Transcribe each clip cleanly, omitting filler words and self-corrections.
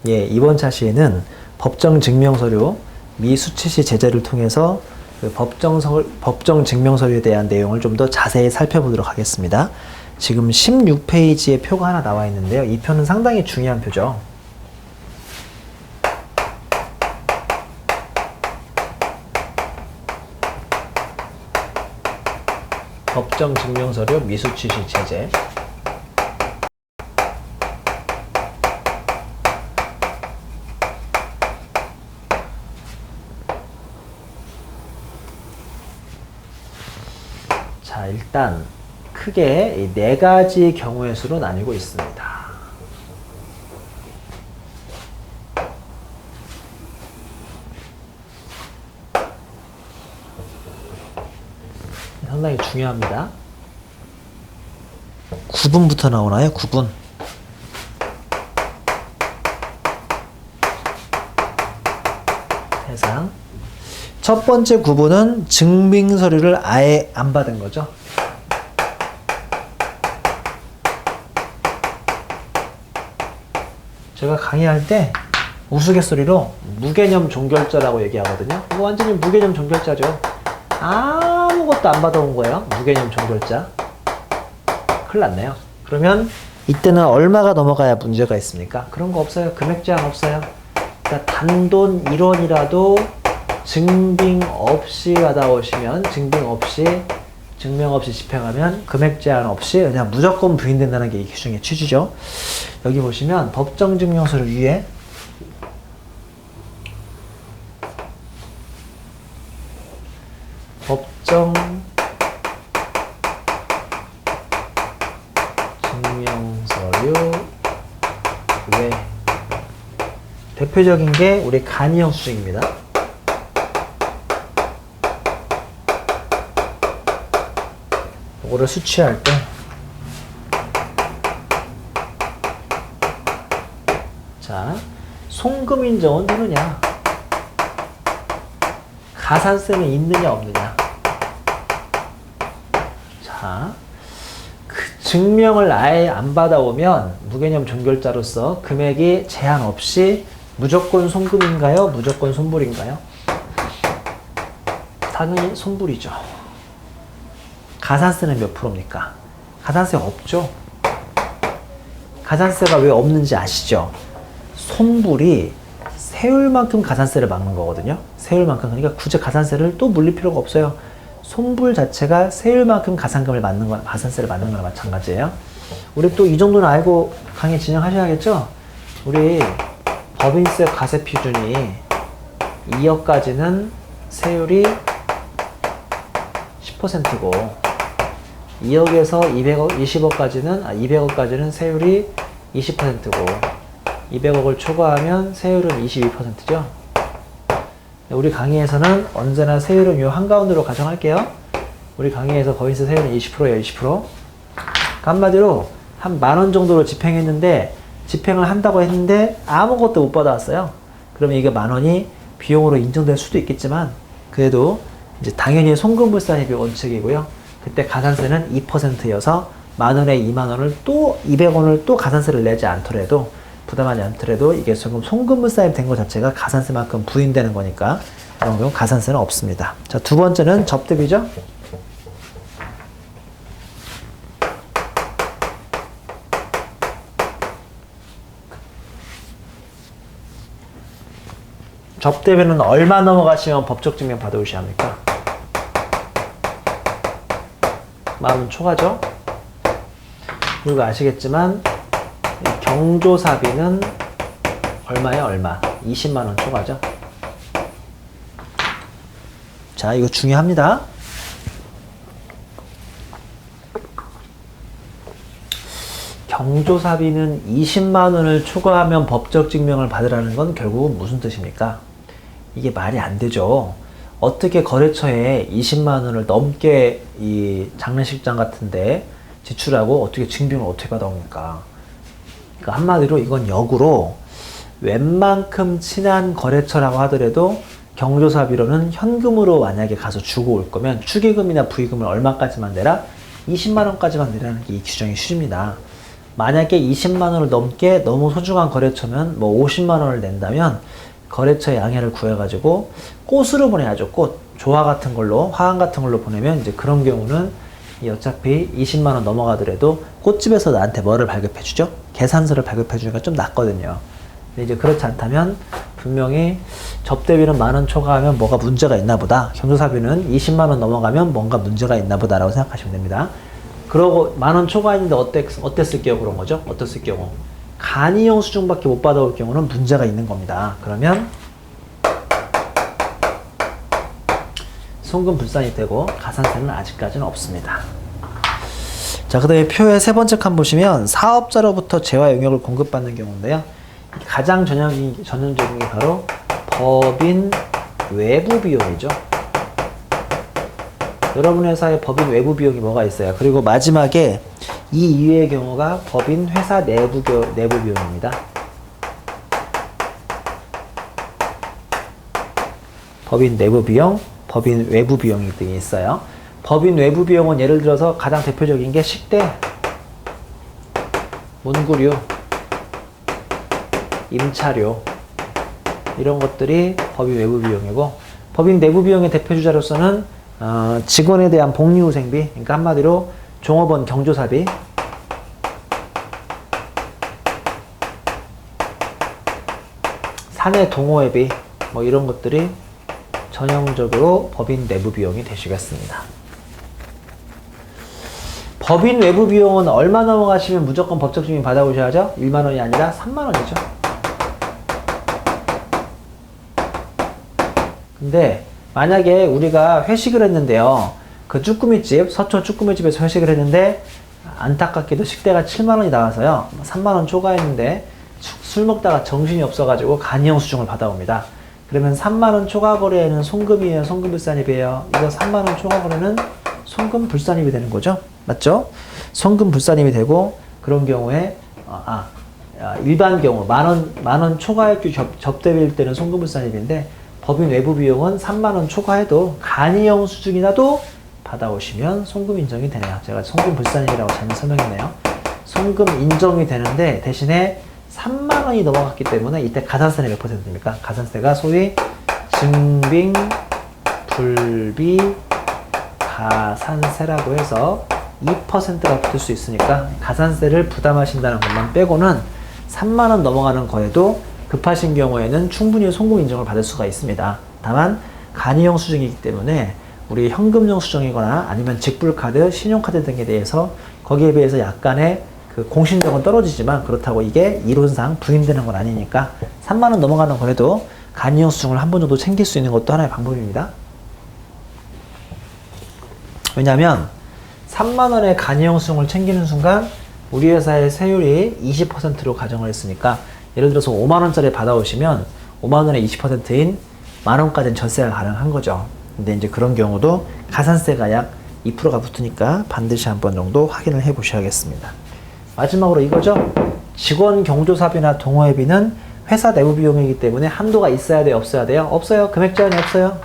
예, 이번 차시에는 법정 증명서류 미수치시 제재를 통해서 그 법정 증명서류에 대한 내용을 좀 더 자세히 살펴보도록 하겠습니다. 지금 16페이지에 표가 하나 나와 있는데요. 이 표는 상당히 중요한 표죠. 법정 증명서류 미수치시 제재. 자, 일단 크게 네 가지 경우의 수로 나뉘고 있습니다. 상당히 중요합니다. 구분부터 나오나요? 구분. 대상. 첫 번째 구분은 증빙서류를 아예 안 받은 거죠. 제가 강의할 때 우스갯소리로 무개념 종결자라고 얘기하거든요. 이거 완전히 무개념 종결자죠. 아무것도 안 받아온 거예요. 무개념 종결자. 큰일 났네요. 그러면 이때는 얼마가 넘어가야 문제가 있습니까? 그런 거 없어요. 금액 제한 없어요. 그러니까 단돈 1원이라도 증빙 없이 받아오시면, 증명 없이 집행하면 금액 제한 없이 그냥 무조건 부인된다는 게 이 규정의 취지죠. 여기 보시면 법정 증명서류 위에 법정 증명서류 외 대표적인 게 우리 간이형 수증입니다. 이거를 수취할 때 자, 송금 인정은 되느냐? 가산세는 있느냐 없느냐? 자, 그 증명을 아예 안 받아오면 무개념 종결자로서 금액이 제한 없이 무조건 송금인가요? 무조건 손불인가요? 당연히 손불이죠. 가산세는 몇 프로입니까? 가산세 없죠? 가산세가 왜 없는지 아시죠? 손불이 세율만큼 가산세를 막는 거거든요. 세율만큼. 그러니까 굳이 가산세를 또 물릴 필요가 없어요. 손불 자체가 세율만큼 가산세를 맞는 거나 마찬가지예요. 우리 또 이 정도는 알고 강의 진행하셔야겠죠? 우리 법인세 가세 표준이 2억까지는 세율이 10%고 2억에서 200억까지는 세율이 20%고 200억을 초과하면 세율은 22%죠. 우리 강의에서는 언제나 세율은 요 한가운데로 가정할게요. 우리 강의에서 법인세 세율은 20%예요. 20%. 그러니까 한마디로 한 10,000원 정도로 집행했는데, 집행을 한다고 했는데 아무것도 못 받아왔어요. 그러면 이게 10,000원이 비용으로 인정될 수도 있겠지만, 그래도 이제 당연히 송금불산입이 원칙이고요. 그때 가산세는 2%여서 10,000원에 20,000원을 또 200원을 또 가산세를 내지 않더라도, 부담하지 않더라도 이게 조금 송금불산입 된 것 자체가 가산세만큼 부인되는 거니까 이런 경우 가산세는 없습니다. 자, 두 번째는 접대비죠. 접대비는 얼마 넘어가시면 법적 증명 받아오셔야 합니까? 10,000원 초과죠. 그리고 아시겠지만 경조사비는 얼마예요? 얼마? 200,000원 초과죠. 자, 이거 중요합니다. 경조사비는 200,000원을 초과하면 법적 증명을 받으라는 건 결국은 무슨 뜻입니까? 이게 말이 안 되죠. 어떻게 거래처에 200,000원을 넘게 이 장례식장 같은데 지출하고 어떻게 증빙을 어떻게 받아옵니까? 그러니까 한마디로 이건 역으로 웬만큼 친한 거래처라고 하더라도 경조사비로는 현금으로 만약에 가서 주고 올 거면 축의금이나 부의금을 얼마까지만 내라? 200,000원까지만 내라는 게 이 규정의 취지입니다. 만약에 20만 원을 넘게 너무 소중한 거래처면 뭐 50만 원을 낸다면 거래처의 양해를 구해가지고 꽃으로 보내야죠. 꽃. 조화 같은 걸로, 화환 같은 걸로 보내면 이제 그런 경우는 어차피 20만 원 넘어가더라도 꽃집에서 나한테 뭐를 발급해 주죠? 계산서를 발급해 주니까 좀 낫거든요. 근데 이제 그렇지 않다면 분명히 접대비는 만 원 초과하면 뭐가 문제가 있나 보다. 경조사비는 20만 원 넘어가면 뭔가 문제가 있나 보다라고 생각하시면 됩니다. 그러고 만 원 초과했는데 어땠을 경우 그런 거죠? 어땠을 경우? 간이용 수중밖에 못 받아올 경우는 문제가 있는 겁니다. 그러면 송금 불산이 되고 가산세는 아직까지는 없습니다. 자, 그 다음에 표의 세 번째 칸 보시면 사업자로부터 재화 용역을 공급받는 경우인데요. 가장 전형적인 게 바로 법인 외부 비용이죠. 여러분 회사의 법인 외부 비용이 뭐가 있어요? 그리고 마지막에 이 이외의 경우가 법인 회사 내부 비용입니다. 법인 내부 비용, 법인 외부 비용이 등이 있어요. 법인 외부 비용은 예를 들어서 가장 대표적인 게 식대, 문구류, 임차료 이런 것들이 법인 외부 비용이고, 법인 내부 비용의 대표주자로서는 직원에 대한 복리후생비, 그러니까 한마디로 종업원 경조사비, 사내 동호회비 뭐 이런 것들이 전형적으로 법인 내부 비용이 되시겠습니다. 법인 외부 비용은 얼마 넘어가시면 무조건 법적 증빙 받아오셔야죠? 1만 원이 아니라 3만 원이죠. 근데 만약에 우리가 회식을 했는데요. 그 쭈꾸미집, 서초 쭈꾸미집에서 회식을 했는데 안타깝게도 식대가 7만 원이 나와서요. 3만 원 초과했는데 술 먹다가 정신이 없어가지고 간이용 수중을 받아옵니다. 그러면 3만 원 초과 거래에는 송금이에요, 송금 불산입이에요? 이거 3만 원 초과 거래는 송금 불산입이 되는 거죠? 맞죠? 송금 불산입이 되고, 그런 경우에 일반 경우 만 원 초과액주 접대비일 때는 송금 불산입인데, 법인 외부 비용은 3만 원 초과해도 간이용 수중이라도 받아오시면 송금 인정이 되네요. 제가 송금 불산입이라고 잘못 설명했네요. 송금 인정이 되는데 대신에 3만 원이 넘어갔기 때문에 이때 가산세는 몇 %입니까? 가산세가 소위 증빙 불비 가산세라고 해서 2%가 붙을 수 있으니까 가산세를 부담하신다는 것만 빼고는 3만 원 넘어가는 거에도 급하신 경우에는 충분히 송금 인정을 받을 수가 있습니다. 다만 간이용 수중이기 때문에 우리 현금용 수중이거나 아니면 직불카드, 신용카드 등에 대해서 거기에 비해서 약간의 그 공신력은 떨어지지만, 그렇다고 이게 이론상 부인되는 건 아니니까 3만 원 넘어가는 거에도 간이용 수중을 한 번 정도 챙길 수 있는 것도 하나의 방법입니다. 왜냐하면 3만 원의 간이용 수중을 챙기는 순간 우리 회사의 세율이 20%로 가정을 했으니까, 예를 들어서 5만 원짜리 받아오시면 5만 원의 20%인 만 원까지는 절세가 가능한 거죠. 근데 이제 그런 경우도 가산세가 약 2%가 붙으니까 반드시 한 번 정도 확인을 해 보셔야겠습니다. 마지막으로 이거죠. 직원 경조사비나 동호회비는 회사 내부 비용이기 때문에 한도가 있어야 돼요, 없어야 돼요? 없어요. 금액 제한이 없어요.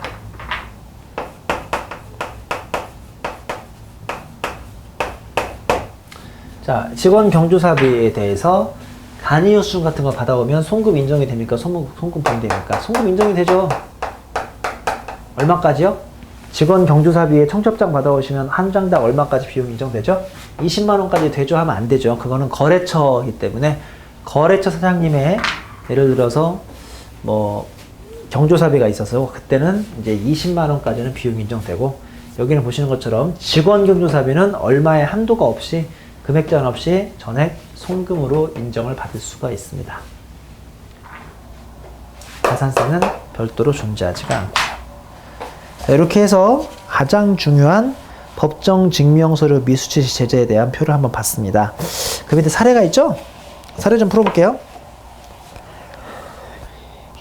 자, 직원 경조사비에 대해서 간이용 수중 같은 거 받아오면 송금 인정이 됩니까? 송금 부인됩니까? 송금 인정이 되죠. 얼마까지요? 직원 경조사비에 청첩장 받아오시면 한 장당 얼마까지 비용 인정되죠? 20만 원까지 되죠? 하면 안 되죠. 그거는 거래처이기 때문에 거래처 사장님의 예를 들어서 뭐 경조사비가 있어서 그때는 이제 20만 원까지는 비용 인정되고, 여기는 보시는 것처럼 직원 경조사비는 얼마의 한도가 없이 금액 제한 없이 전액 송금으로 인정을 받을 수가 있습니다. 가산세는 별도로 존재하지가 않고요. 자, 이렇게 해서 가장 중요한 법정 증명서류 미수치 제재에 대한 표를 한번 봤습니다. 그 밑에 사례가 있죠? 사례 좀 풀어볼게요.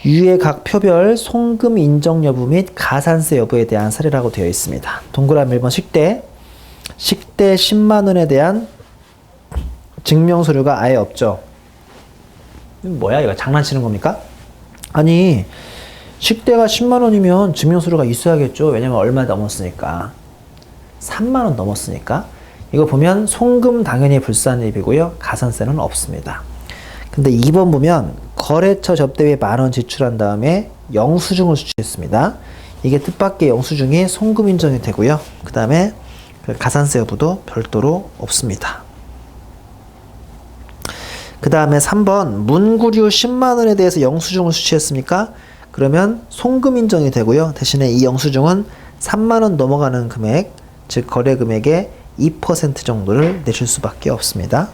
유의 각 표별 송금 인정 여부 및 가산세 여부에 대한 사례라고 되어 있습니다. 동그라미 1번 식대 10만 원에 대한 증명서류가 아예 없죠. 뭐야, 이거 장난치는 겁니까? 아니, 식대가 10만 원이면 증명서류가 있어야겠죠. 왜냐면 얼마 넘었으니까. 3만 원 넘었으니까. 이거 보면 송금 당연히 불산입이고요. 가산세는 없습니다. 근데 2번 보면 거래처 접대비에 10,000원 지출한 다음에 영수증을 수취했습니다. 이게 뜻밖의 영수증이 송금 인정이 되고요. 그 다음에 가산세 여부도 별도로 없습니다. 그 다음에 3번 문구류 10만원에 대해서 영수증을 수취했습니까? 그러면 송금 인정이 되고요. 대신에 이 영수증은 3만원 넘어가는 금액, 즉 거래 금액의 2% 정도를 내실 수밖에 없습니다.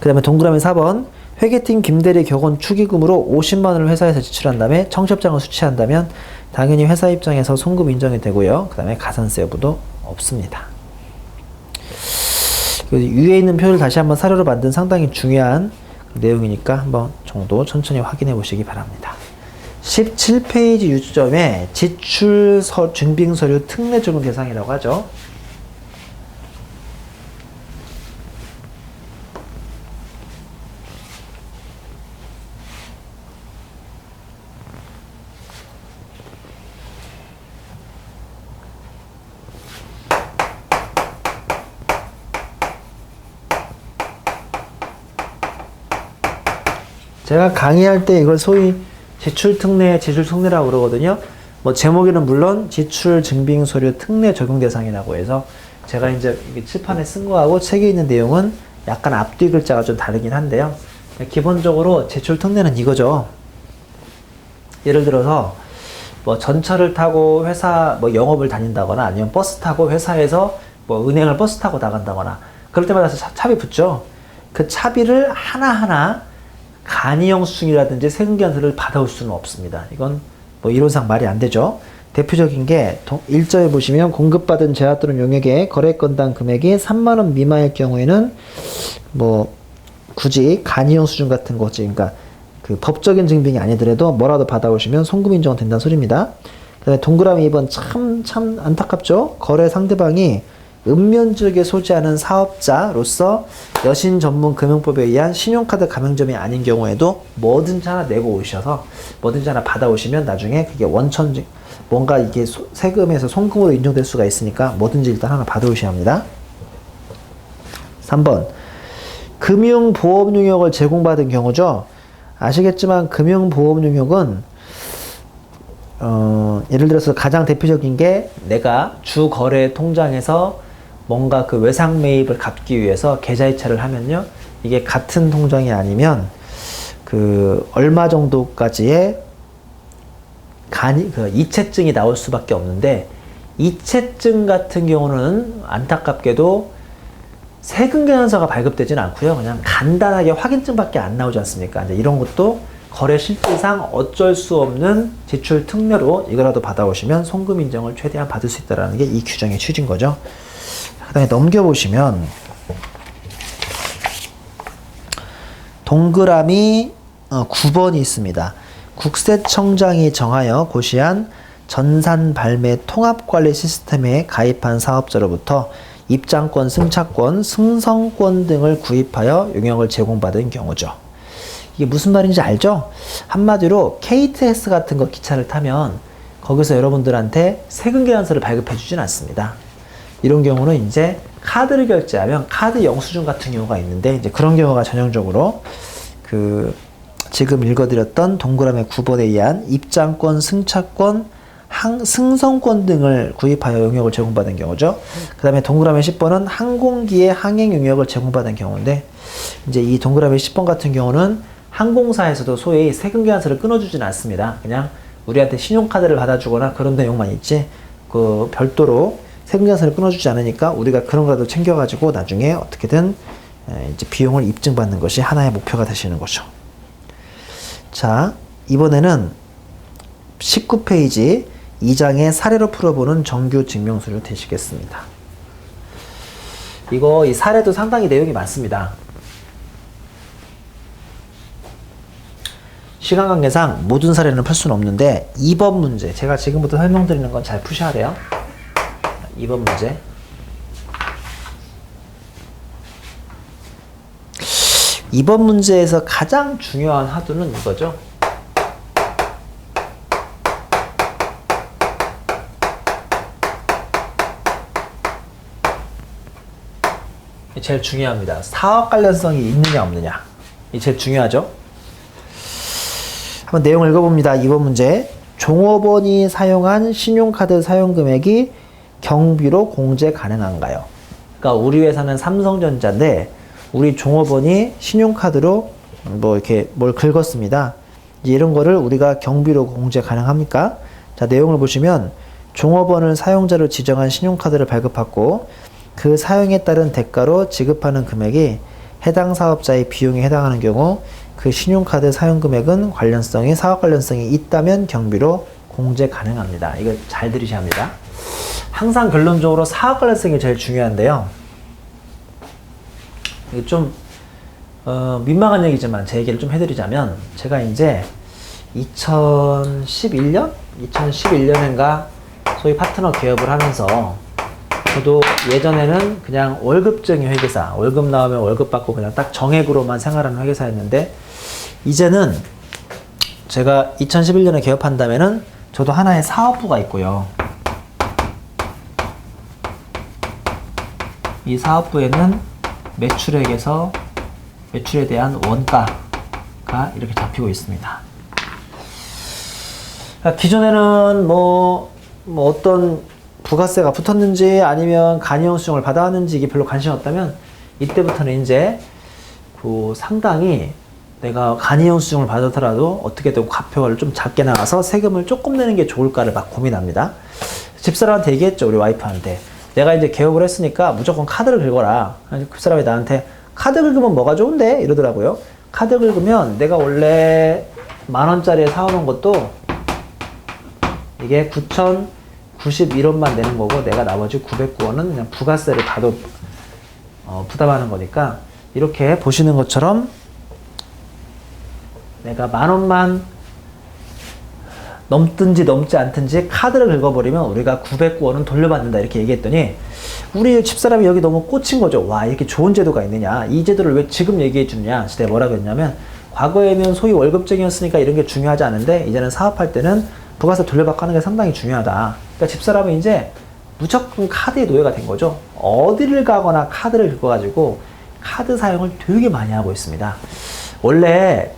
그 다음에 동그라미 4번 회계팀 김대리 격언 축의금으로 50만원을 회사에서 지출한 다음에 청첩장을 수취한다면 당연히 회사 입장에서 송금 인정이 되고요. 그 다음에 가산세 여부도 없습니다. 위에 있는 표를 다시 한번 사료로 만든 상당히 중요한 내용이니까 한번 정도 천천히 확인해 보시기 바랍니다. 17페이지 유점에 지출 증빙서류 특례 적용 대상이라고 하죠. 제가 강의할 때 이걸 소위 지출 특례라고 그러거든요. 뭐 제목에는 물론 지출 증빙 서류 특례 적용 대상이라고 해서 제가 이제 칠판에 쓴 거하고 책에 있는 내용은 약간 앞뒤 글자가 좀 다르긴 한데요. 기본적으로 지출 특례는 이거죠. 예를 들어서 뭐 전철을 타고 회사 뭐 영업을 다닌다거나 아니면 버스 타고 회사에서 뭐 은행을 버스 타고 나간다거나 그럴 때마다 차비 붙죠. 그 차비를 하나하나 간이 영수증이라든지 세금계산서를 받아올 수는 없습니다. 이건 뭐 이론상 말이 안 되죠. 대표적인 게 1절에 보시면 공급받은 재화 또는 용역의 거래 건당 금액이 3만원 미만일 경우에는 뭐 굳이 간이 영수증 같은 거지, 그러니까 그 법적인 증빙이 아니더라도 뭐라도 받아오시면 송금 인정 된다는 소리입니다. 그 다음에 동그라미 2번 참 안타깝죠. 거래 상대방이 읍면지역에 소지하는 사업자로서 여신 전문 금융법에 의한 신용카드 가맹점이 아닌 경우에도 뭐든지 하나 내고 오셔서 뭐든지 하나 받아오시면 나중에 그게 원천 뭔가 이게 세금에서 송금으로 인정될 수가 있으니까 뭐든지 일단 하나 받아오셔야 합니다. 3번 금융보험용역을 제공받은 경우죠. 아시겠지만 금융보험용역은 예를 들어서 가장 대표적인 게 내가 주거래 통장에서 뭔가 그 외상 매입을 갚기 위해서 계좌이체를 하면요. 이게 같은 통장이 아니면 그 얼마 정도까지의 그 이체증이 나올 수밖에 없는데 이체증 같은 경우는 안타깝게도 세금계산서가 발급되지는 않고요. 그냥 간단하게 확인증밖에 안 나오지 않습니까? 이제 이런 것도 거래 실질상 어쩔 수 없는 지출 특례로 이거라도 받아오시면 송금 인정을 최대한 받을 수 있다는 게 이 규정의 취지인 거죠. 그 다음에 넘겨보시면 동그라미 9번이 있습니다. 국세청장이 정하여 고시한 전산 발매 통합관리 시스템에 가입한 사업자로부터 입장권, 승차권, 승선권 등을 구입하여 용역을 제공받은 경우죠. 이게 무슨 말인지 알죠? 한마디로 KTX 같은 거 기차를 타면 거기서 여러분들한테 세금계산서를 발급해 주진 않습니다. 이런 경우는 이제 카드를 결제하면 카드 영수증 같은 경우가 있는데 이제 그런 경우가 전형적으로 그 지금 읽어드렸던 동그라미 9번에 의한 입장권, 승차권, 승선권 등을 구입하여 용역을 제공받은 경우죠. 그 다음에 동그라미 10번은 항공기의 항행 용역을 제공받은 경우인데 이제 이 동그라미 10번 같은 경우는 항공사에서도 소위 세금계산서를 끊어주지는 않습니다. 그냥 우리한테 신용카드를 받아주거나 그런 내용만 있지 그 별도로 세금계산서를 끊어주지 않으니까 우리가 그런 거라도 챙겨가지고 나중에 어떻게든 이제 비용을 입증받는 것이 하나의 목표가 되시는 거죠. 자, 이번에는 19페이지 2장의 사례로 풀어보는 정규 증명서류 되시겠습니다. 이 사례도 상당히 내용이 많습니다. 시간 관계상 모든 사례는 풀 수는 없는데 2번 문제, 제가 지금부터 설명드리는 건 잘 푸셔야 돼요. 2번 문제. 이번 문제에서 가장 중요한 하도는 이거죠. 제일 중요합니다. 사업 관련성이 있느냐 없느냐. 이 제일 중요하죠. 한번 내용 읽어봅니다. 2번 문제. 종업원이 사용한 신용카드 사용금액이 경비로 공제 가능한가요? 그러니까 우리 회사는 삼성전자인데 우리 종업원이 신용카드로 뭐 이렇게 뭘 긁었습니다. 이런 거를 우리가 경비로 공제 가능합니까? 자, 내용을 보시면 종업원을 사용자로 지정한 신용카드를 발급받고 그 사용에 따른 대가로 지급하는 금액이 해당 사업자의 비용에 해당하는 경우 그 신용카드 사용금액은 사업 관련성이 있다면 경비로 공제 가능합니다. 이거 잘 들으셔야 합니다. 항상 결론적으로 사업 관련성이 제일 중요한데요. 이게 좀 민망한 얘기지만 제 얘기를 좀 해드리자면 제가 이제 2011년인가 소위 파트너 기업을 하면서 저도 예전에는 그냥 월급쟁이 회계사, 월급 나오면 월급 받고 그냥 딱 정액으로만 생활하는 회계사였는데 이제는 제가 2011년에 개업한다면은 저도 하나의 사업부가 있고요. 이 사업부에는 매출액에서 매출에 대한 원가가 이렇게 잡히고 있습니다. 그러니까 기존에는 뭐 어떤 부가세가 붙었는지 아니면 간이형 수정을 받아왔는지 이게 별로 관심이 없다면 이때부터는 이제 그 상당히 내가 간이형 수정을 받았더라도 어떻게든 과표를 좀 작게 나가서 세금을 조금 내는 게 좋을까를 막 고민합니다. 집사람한테 얘기했죠. 우리 와이프한테. 내가 이제 개업을 했으니까 무조건 카드를 긁어라. 그 사람이 나한테 카드 긁으면 뭐가 좋은데? 이러더라고요. 카드 긁으면 내가 원래 10,000원짜리에 사오는 것도 이게 9,091원만 내는 거고 내가 나머지 909원은 그냥 부가세를 바로 부담하는 거니까 이렇게 보시는 것처럼 내가 10,000원만 넘든지 넘지 않든지 카드를 긁어버리면 우리가 909원은 돌려받는다 이렇게 얘기했더니 우리 집사람이 여기 너무 꽂힌 거죠. 와, 이렇게 좋은 제도가 있느냐, 이 제도를 왜 지금 얘기해 주냐. 내가 뭐라고 했냐면 과거에는 소위 월급쟁이였으니까 이런 게 중요하지 않은데 이제는 사업할 때는 부가세 돌려받고 하는 게 상당히 중요하다. 그러니까 집사람은 이제 무조건 카드의 노예가 된 거죠. 어디를 가거나 카드를 긁어가지고 카드 사용을 되게 많이 하고 있습니다. 원래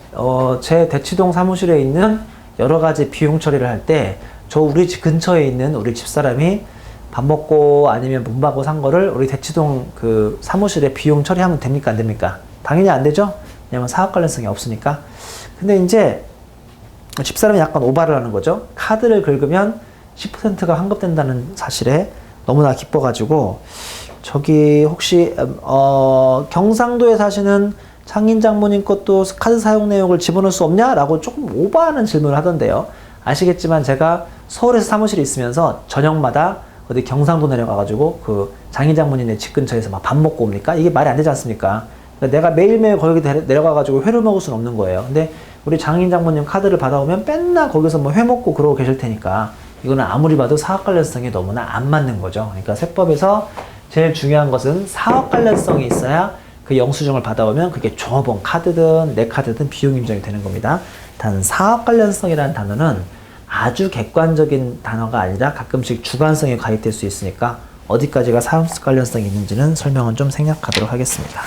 제 대치동 사무실에 있는 여러 가지 비용 처리를 할 때 저 우리 집 근처에 있는 우리 집사람이 밥 먹고 아니면 문 받고 산 거를 우리 대치동 그 사무실에 비용 처리하면 됩니까? 안 됩니까? 당연히 안 되죠? 왜냐면 사업 관련성이 없으니까. 근데 이제 집사람이 약간 오바를 하는 거죠. 카드를 긁으면 10%가 환급된다는 사실에 너무나 기뻐가지고 저기 혹시 경상도에 사시는 창인 장모님 것도 카드 사용 내역을 집어넣을 수 없냐? 라고 조금 오버하는 질문을 하던데요. 아시겠지만 제가 서울에서 사무실에 있으면서 저녁마다 어디 경상도 내려가가지고 그 장인 장모님네 집 근처에서 막 밥 먹고 옵니까? 이게 말이 안 되지 않습니까? 그러니까 내가 매일매일 거기 내려가가지고 회를 먹을 수는 없는 거예요. 근데 우리 장인 장모님 카드를 받아오면 맨날 거기서 뭐 회 먹고 그러고 계실 테니까 이거는 아무리 봐도 사업 관련성이 너무나 안 맞는 거죠. 그러니까 세법에서 제일 중요한 것은 사업 관련성이 있어야 그 영수증을 받아오면 그게 종업원 카드든 내 카드든 비용 인정이 되는 겁니다. 단 사업 관련성이라는 단어는 아주 객관적인 단어가 아니라 가끔씩 주관성이 가입될 수 있으니까 어디까지가 사업 관련성이 있는지는 설명은 좀 생략하도록 하겠습니다.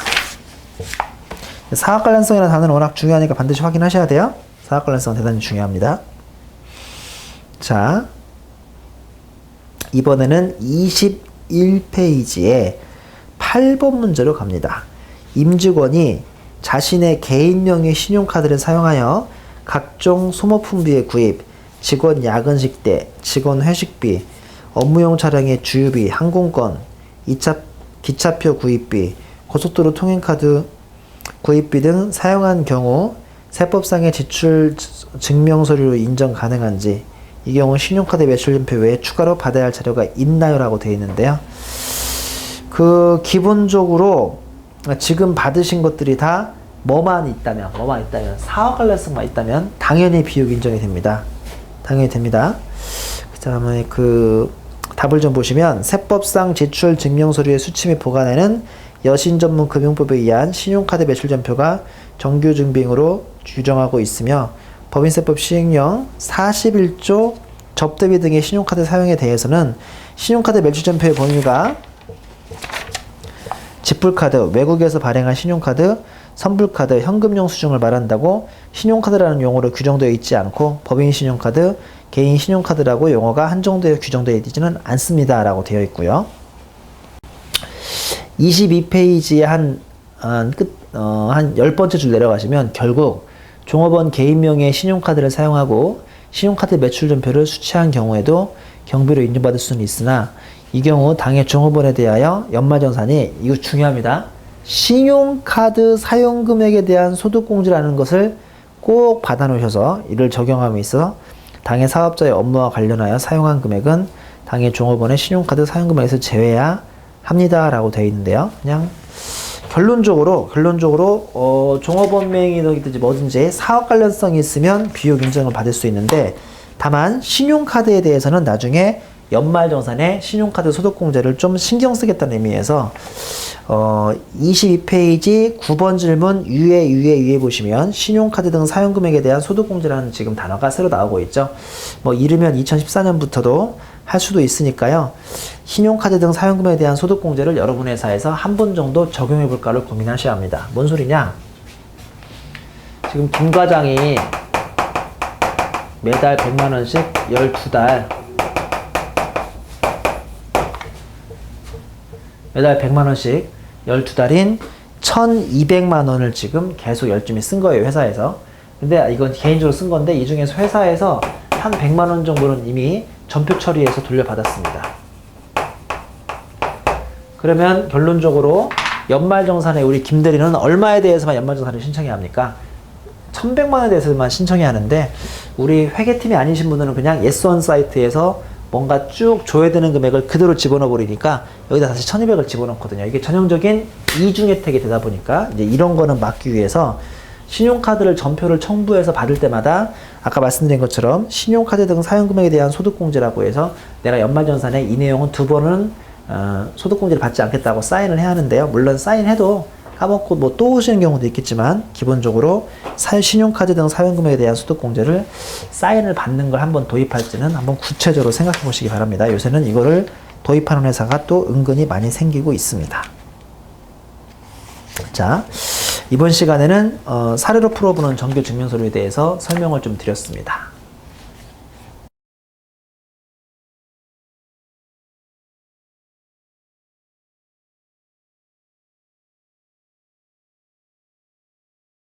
사업 관련성이라는 단어는 워낙 중요하니까 반드시 확인하셔야 돼요. 사업 관련성 대단히 중요합니다. 자, 이번에는 21페이지에 8번 문제로 갑니다. 임직원이 자신의 개인 명의 신용카드를 사용하여 각종 소모품비의 구입, 직원 야근식대, 직원 회식비, 업무용 차량의 주유비, 항공권, 기차표 구입비, 고속도로 통행카드 구입비 등 사용한 경우 세법상의 지출 증명서류로 인정 가능한지, 이 경우 신용카드 매출전표 외에 추가로 받아야 할 자료가 있나요? 라고 되어 있는데요. 기본적으로 지금 받으신 것들이 다 뭐만 있다면 사업 관련성만 있다면 당연히 비용 인정이 됩니다. 당연히 됩니다. 그 다음에 답을 좀 보시면 세법상 지출 증명서류의 수치 및 보관에는 여신전문금융법에 의한 신용카드 매출전표가 정규 증빙으로 규정하고 있으며 법인세법 시행령 41조 접대비 등의 신용카드 사용에 대해서는 신용카드 매출전표의 범위가 지불카드, 외국에서 발행한 신용카드, 선불카드, 현금용 수중을 말한다고 신용카드라는 용어로 규정되어 있지 않고 법인 신용카드, 개인 신용카드라고 용어가 한정되어 규정되어 있지는 않습니다. 라고 되어 있고요. 22페이지에 한 10번째 줄 내려가시면 결국 종업원 개인 명의의 신용카드를 사용하고 신용카드 매출전표를 수취한 경우에도 경비로 인정받을 수는 있으나 이 경우 당해 종업원에 대하여 연말정산이, 이거 중요합니다. 신용카드 사용금액에 대한 소득공제라는 것을 꼭 받아놓으셔서 이를 적용함에 있어 당해 사업자의 업무와 관련하여 사용한 금액은 당해 종업원의 신용카드 사용금액에서 제외해야 합니다. 라고 되어 있는데요. 그냥 결론적으로 종업원 명의이든지 뭐든지 사업 관련성이 있으면 비용 인정을 받을 수 있는데, 다만 신용카드에 대해서는 나중에 연말정산에 신용카드 소득공제를 좀 신경 쓰겠다는 의미에서 22페이지 9번 질문 위에 보시면 신용카드 등 사용금액에 대한 소득공제라는 지금 단어가 새로 나오고 있죠. 뭐 이르면 2014년부터도 할 수도 있으니까요. 신용카드 등 사용금액에 대한 소득공제를 여러분 회사에서 한 번 정도 적용해 볼까를 고민하셔야 합니다. 뭔 소리냐? 지금 김 과장이 매달 100만원씩 12달, 매달 100만원씩 12달인 1200만원을 지금 계속 열심히 쓴 거예요, 회사에서. 근데 이건 개인적으로 쓴 건데, 이 중에서 회사에서 한 100만원 정도는 이미 전표 처리해서 돌려받았습니다. 그러면 결론적으로 연말정산에 우리 김대리는 얼마에 대해서만 연말정산을 신청해야 합니까? 1100만원에 대해서만 신청해야 하는데, 우리 회계팀이 아니신 분들은 그냥 예스원 사이트에서 뭔가 쭉 줘야 되는 금액을 그대로 집어넣어 버리니까 여기다 다시 1200을 집어넣거든요. 이게 전형적인 이중 혜택이 되다 보니까 이제 이런 거는 막기 위해서 신용카드를 전표를 첨부해서 받을 때마다 아까 말씀드린 것처럼 신용카드 등 사용금액에 대한 소득공제라고 해서 내가 연말정산에 이 내용은 2번은 소득공제를 받지 않겠다고 사인을 해야 하는데요. 물론 사인해도 까먹고 뭐 또 오시는 경우도 있겠지만 기본적으로 신용카드 등 사용금액에 대한 소득공제를 사인을 받는 걸 한번 도입할지는 한번 구체적으로 생각해 보시기 바랍니다. 요새는 이거를 도입하는 회사가 또 은근히 많이 생기고 있습니다. 자, 이번 시간에는 사례로 풀어보는 정규 증명서류에 대해서 설명을 좀 드렸습니다.